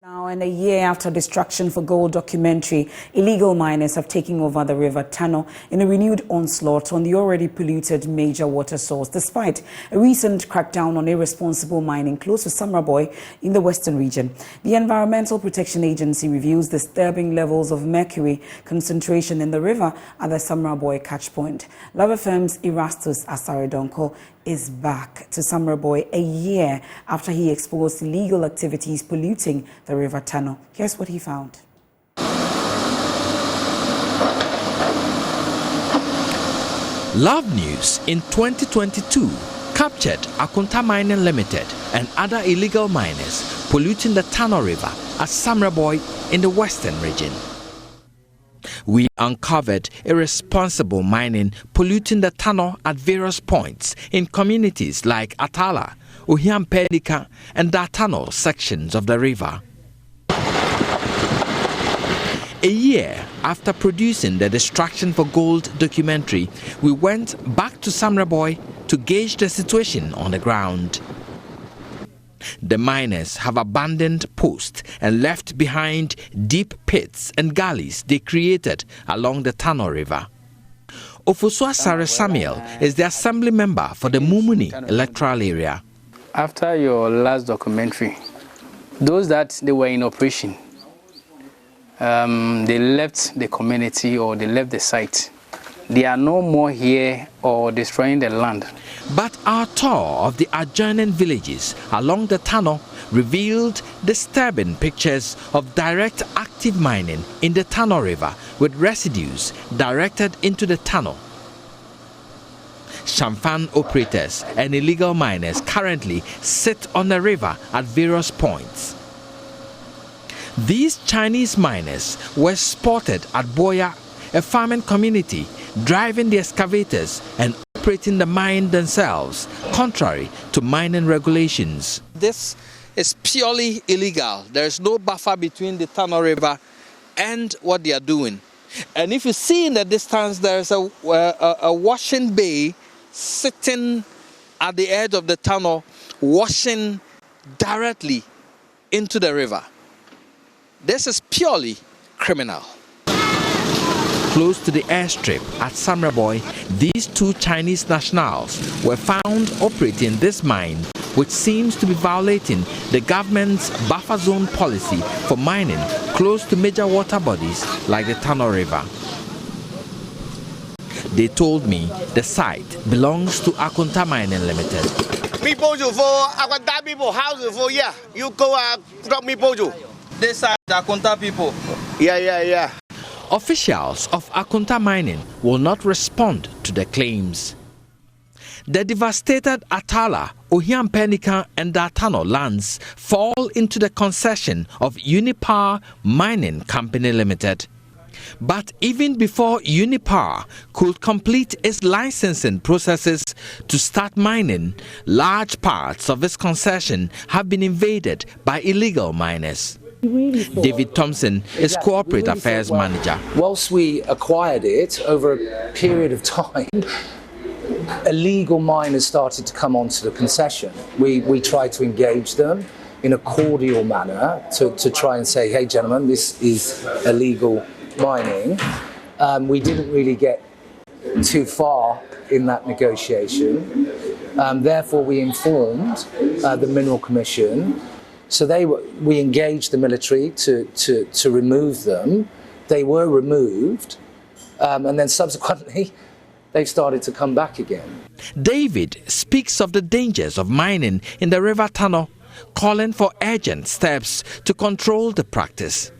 Now, in a year after Distraction for Gold documentary, illegal miners have taken over the River Tano in a renewed onslaught on the already polluted major water source, despite a recent crackdown on irresponsible mining close to Samraboy in the western region. The Environmental Protection Agency reviews disturbing levels of mercury concentration in the river at the Samraboy catchpoint. Love FM's Erastus Asaredonko is back to Samraboy a year after he exposed illegal activities polluting the River Tano. Here's what he found. Love News in 2022 captured Akunta Mining Limited and other illegal miners polluting the Tano River at Samraboy in the western region. We uncovered irresponsible mining polluting the Tano at various points in communities like Atala, Uhiampenika, and Datano sections of the river. A year after producing the Distraction for Gold documentary, we went back to Samraboy to gauge the situation on the ground. The miners have abandoned posts and left behind deep pits and gullies they created along the Tano River. Ofusua Sare Samuel is the assembly member for the Mumuni electoral area. After your last documentary, those that they were in operation, they left the community or they left the site. They are no more here or destroying the land. But our tour of the adjoining villages along the Tano revealed disturbing pictures of direct active mining in the Tano River with residues directed into the Tano. Champagne operators and illegal miners currently sit on the river at various points. These Chinese miners were spotted at Boya, a farming community, driving the excavators and operating the mine themselves, contrary to mining regulations. This is purely illegal. There is no buffer between the Tano River and what they are doing. And if you see in the distance, there is a washing bay sitting at the edge of the tunnel, washing directly into the river. This is purely criminal. Close to the airstrip at Samraboy, these two Chinese nationals were found operating this mine, which seems to be violating the government's buffer zone policy for mining close to major water bodies like the Tano River. They told me the site belongs to Akunta Mining Limited. People for Akunta people, houses for you go drop me pojo. This are the Akunta people. Yeah. Officials of Akunta Mining will not respond to the claims. The devastated Atala, Uhiampenika and Datano lands fall into the concession of Unipar Mining Company Limited. But even before Unipar could complete its licensing processes to start mining, large parts of its concession have been invaded by illegal miners. David Thompson is Corporate Affairs Manager. Whilst we acquired it over a period of time, illegal miners started to come onto the concession. We tried to engage them in a cordial manner to try and say, hey gentlemen, this is illegal mining. We didn't really get too far in that negotiation. Therefore, we informed the Mineral Commission. So we engaged the military to remove them. They were removed, and then subsequently they've started to come back again. David speaks of the dangers of mining in the River Tano, calling for urgent steps to control the practice.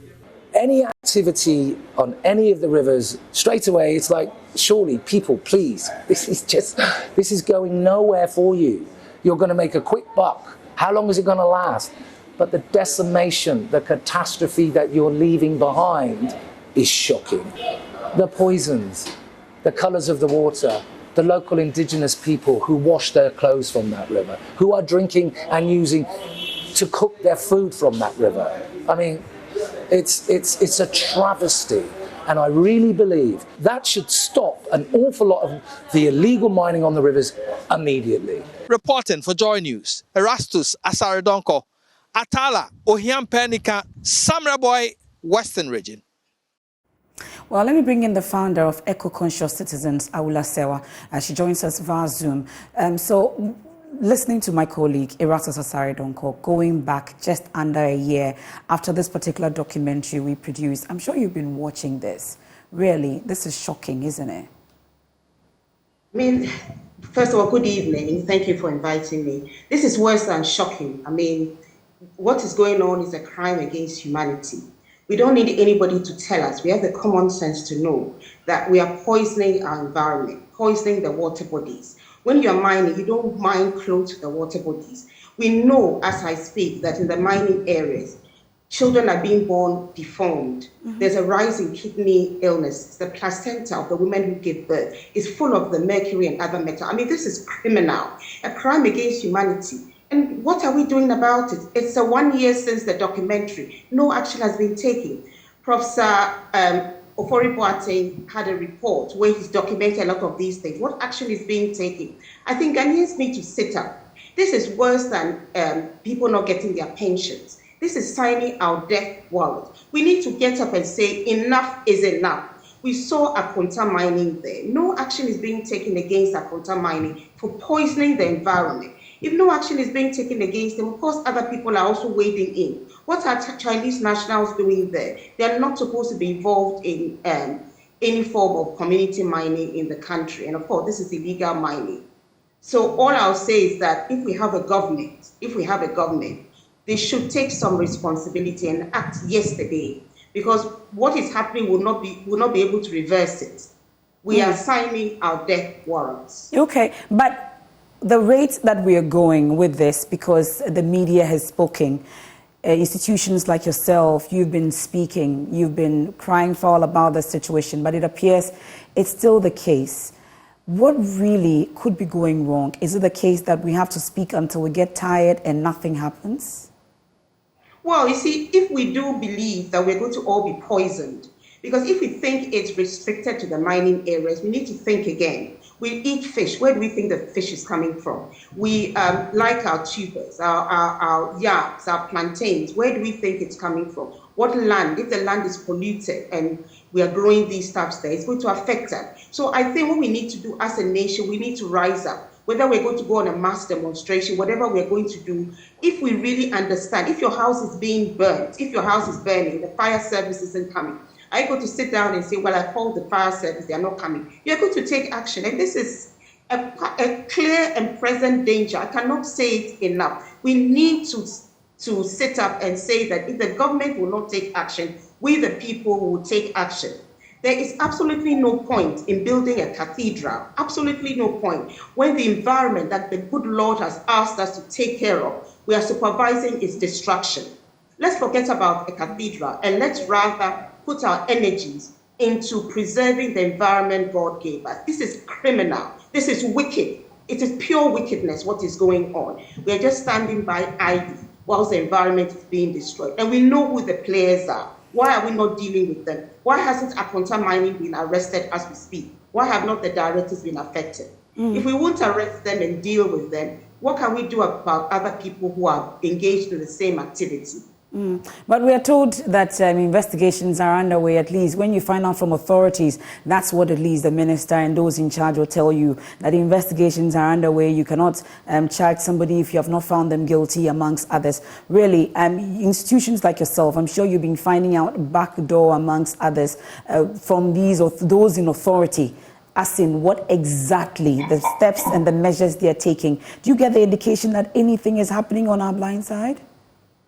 Any activity on any of the rivers, straight away it's like, surely people, please, this is going nowhere for you. You're going to make a quick buck. How long is it going to last? But the decimation, the catastrophe that you're leaving behind is shocking. The poisons, the colours of the water, the local indigenous people who wash their clothes from that river, who are drinking and using to cook their food from that river. I mean, it's a travesty. And I really believe that should stop an awful lot of the illegal mining on the rivers immediately. Reporting for Joy News, Erastus Asaredonko, Atala, Ohiampenica, Samra Boy, Western Region. Well, let me bring in the founder of Eco-Conscious Citizens, Awula Sewa. She joins us via Zoom. So, listening to my colleague, Erastus Asare-Donko, going back just under a year after this particular documentary we produced, I'm sure you've been watching this. Really, this is shocking, isn't it? I mean, first of all, good evening. Thank you for inviting me. This is worse than shocking. I mean, what is going on is a crime against humanity. We don't need anybody to tell us. We have the common sense to know that we are poisoning our environment, poisoning the water bodies. When you're mining, you don't mine close to the water bodies. We know, as I speak, that in the mining areas, children are being born deformed. There's a rise in kidney illness. The placenta of the women who give birth is full of the mercury and other metals. I mean, this is criminal, a crime against humanity. And what are we doing about it? It's 1 year since the documentary. No action has been taken. Professor Ofori Boateng had a report where he's documented a lot of these things. What action is being taken? I think Ghanaians need to sit up. This is worse than people not getting their pensions. This is signing our death warrant. We need to get up and say enough is enough. We saw Akonta mining there. No action is being taken against Akonta mining for poisoning the environment. If no action is being taken against them, of course, other people are also wading in. What are Chinese nationals doing there? They are not supposed to be involved in any form of community mining in the country. And of course, this is illegal mining. So all I'll say is that if we have a government, they should take some responsibility and act yesterday, because what is happening will not be able to reverse it. We are signing our death warrants. Okay, but the rate that we are going with this, because the media has spoken, institutions like yourself, you've been speaking, you've been crying foul about the situation, but it appears it's still the case. What really could be going wrong? Is it the case that we have to speak until we get tired and nothing happens? Well, you see, if we do believe that we're going to all be poisoned, because if we think it's restricted to the mining areas, we need to think again. We eat fish. Where do we think the fish is coming from? We like our tubers, our yams, our plantains. Where do we think it's coming from? What land? If the land is polluted and we are growing these stuffs there, it's going to affect us. So I think what we need to do as a nation, we need to rise up. Whether we're going to go on a mass demonstration, whatever we're going to do, if we really understand, if your house is being burnt, if your house is burning, the fire service isn't coming, are you going to sit down and say, well, I called the fire service, they are not coming? You're going to take action. And this is a clear and present danger. I cannot say it enough. We need to sit up and say that if the government will not take action, we the people will take action. There is absolutely no point in building a cathedral, absolutely no point, when the environment that the good Lord has asked us to take care of, we are supervising its destruction. Let's forget about a cathedral and let's rather put our energies into preserving the environment God gave us. This is criminal. This is wicked. It is pure wickedness what is going on. We are just standing by idly whilst the environment is being destroyed. And we know who the players are. Why are we not dealing with them? Why hasn't Akonta mining been arrested as we speak? Why have not the directors been affected? If we won't arrest them and deal with them, what can we do about other people who are engaged in the same activity? But we are told that investigations are underway. At least when you find out from authorities, that's what at least the minister and those in charge will tell you, that the investigations are underway. You cannot charge somebody if you have not found them guilty, amongst others. Really, institutions like yourself, I'm sure you've been finding out backdoor, amongst others, from these or those in authority, as in what exactly the steps and the measures they are taking. Do you get the indication that anything is happening on our blind side?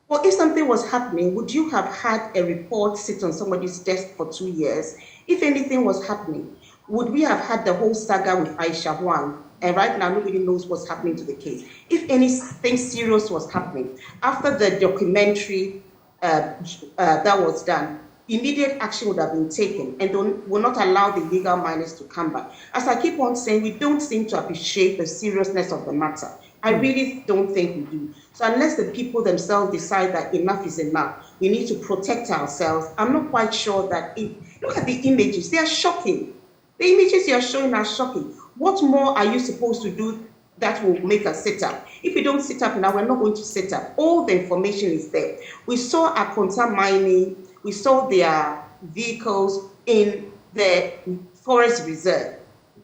Well, if something was happening, would you have had a report sit on somebody's desk for 2 years? If anything was happening, would we have had the whole saga with Aisha Huang? And right now, nobody knows what's happening to the case. If anything serious was happening, after the documentary that was done, immediate action would have been taken and will not allow the illegal miners to come back. As I keep on saying, we don't seem to appreciate the seriousness of the matter. I really don't think we do. So unless the people themselves decide that enough is enough, we need to protect ourselves. I'm not quite sure that look at the images, they are shocking. The images you are showing are shocking. What more are you supposed to do that will make us sit up. If we don't sit up now, we're not going to sit up. All the information is there. We saw Akonta mining, we saw their vehicles in the forest reserve.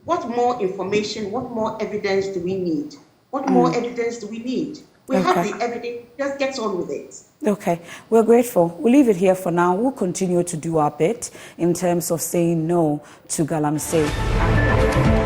What more information, what more evidence do we need? What more evidence do we need? We have the evidence, just get on with it. Okay, we're grateful. We'll leave it here for now. We'll continue to do our bit in terms of saying no to Galamsey.